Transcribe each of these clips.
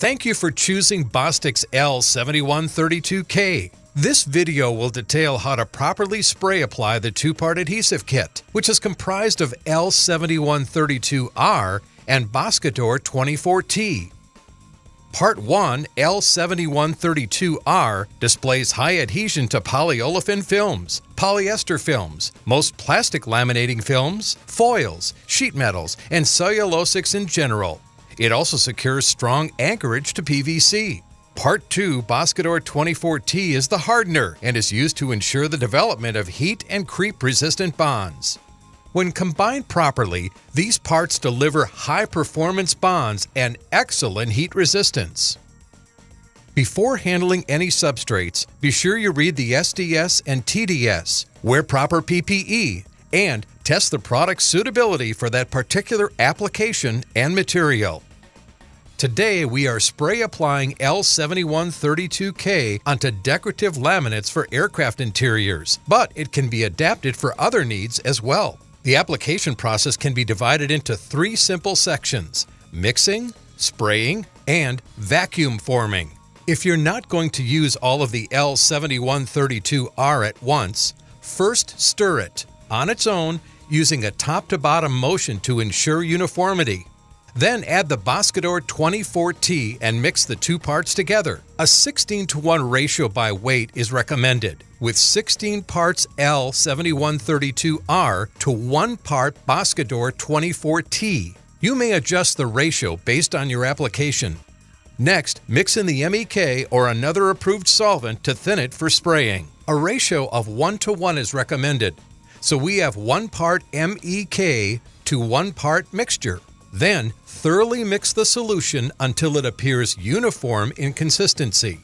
Thank you for choosing Bostik's L7132K. This video will detail how to properly spray apply the two-part adhesive kit, which is comprised of L7132R and Boscodor 24T. Part 1, L7132R, displays high adhesion to polyolefin films, polyester films, most plastic laminating films, foils, sheet metals, and cellulosics in general. It also secures strong anchorage to PVC. Part 2, Boscodor 24T, is the hardener and is used to ensure the development of heat and creep-resistant bonds. When combined properly, these parts deliver high-performance bonds and excellent heat resistance. Before handling any substrates, be sure you read the SDS and TDS, wear proper PPE, and test the product's suitability for that particular application and material. Today, we are spray applying L7132K onto decorative laminates for aircraft interiors, but it can be adapted for other needs as well. The application process can be divided into 3 simple sections: mixing, spraying, and vacuum forming. If you're not going to use all of the L7132R at once, first stir it on its own using a top-to-bottom motion to ensure uniformity. Then add the Boscodor 24T and mix the two parts together. A 16:1 ratio by weight is recommended, with 16 parts L7132R to 1 part Boscodor 24T. You may adjust the ratio based on your application. Next, mix in the MEK or another approved solvent to thin it for spraying. A ratio of 1:1 is recommended, so we have 1 part MEK to 1 part mixture. Then, thoroughly mix the solution until it appears uniform in consistency.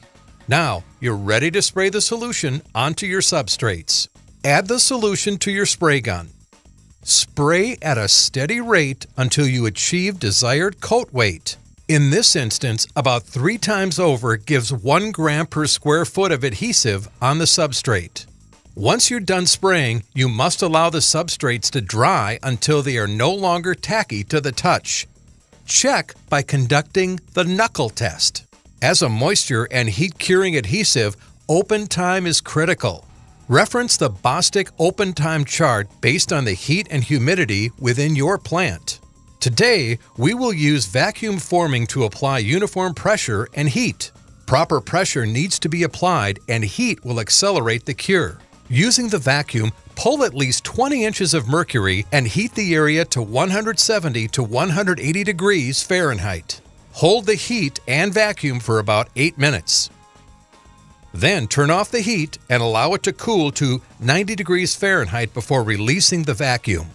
Now, you're ready to spray the solution onto your substrates. Add the solution to your spray gun. Spray at a steady rate until you achieve desired coat weight. In this instance, about 3 times over gives 1 gram per square foot of adhesive on the substrate. Once you're done spraying, you must allow the substrates to dry until they are no longer tacky to the touch. Check by conducting the knuckle test. As a moisture and heat-curing adhesive, open time is critical. Reference the Bostik open time chart based on the heat and humidity within your plant. Today, we will use vacuum forming to apply uniform pressure and heat. Proper pressure needs to be applied, and heat will accelerate the cure. Using the vacuum, pull at least 20 inches of mercury and heat the area to 170 to 180 degrees Fahrenheit. Hold the heat and vacuum for about 8 minutes. Then turn off the heat and allow it to cool to 90 degrees Fahrenheit before releasing the vacuum.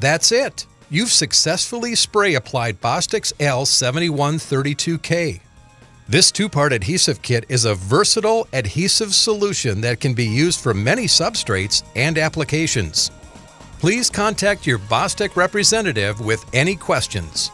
That's it! You've successfully spray applied Bostik's L7132K. This two-part adhesive kit is a versatile adhesive solution that can be used for many substrates and applications. Please contact your Bostik representative with any questions.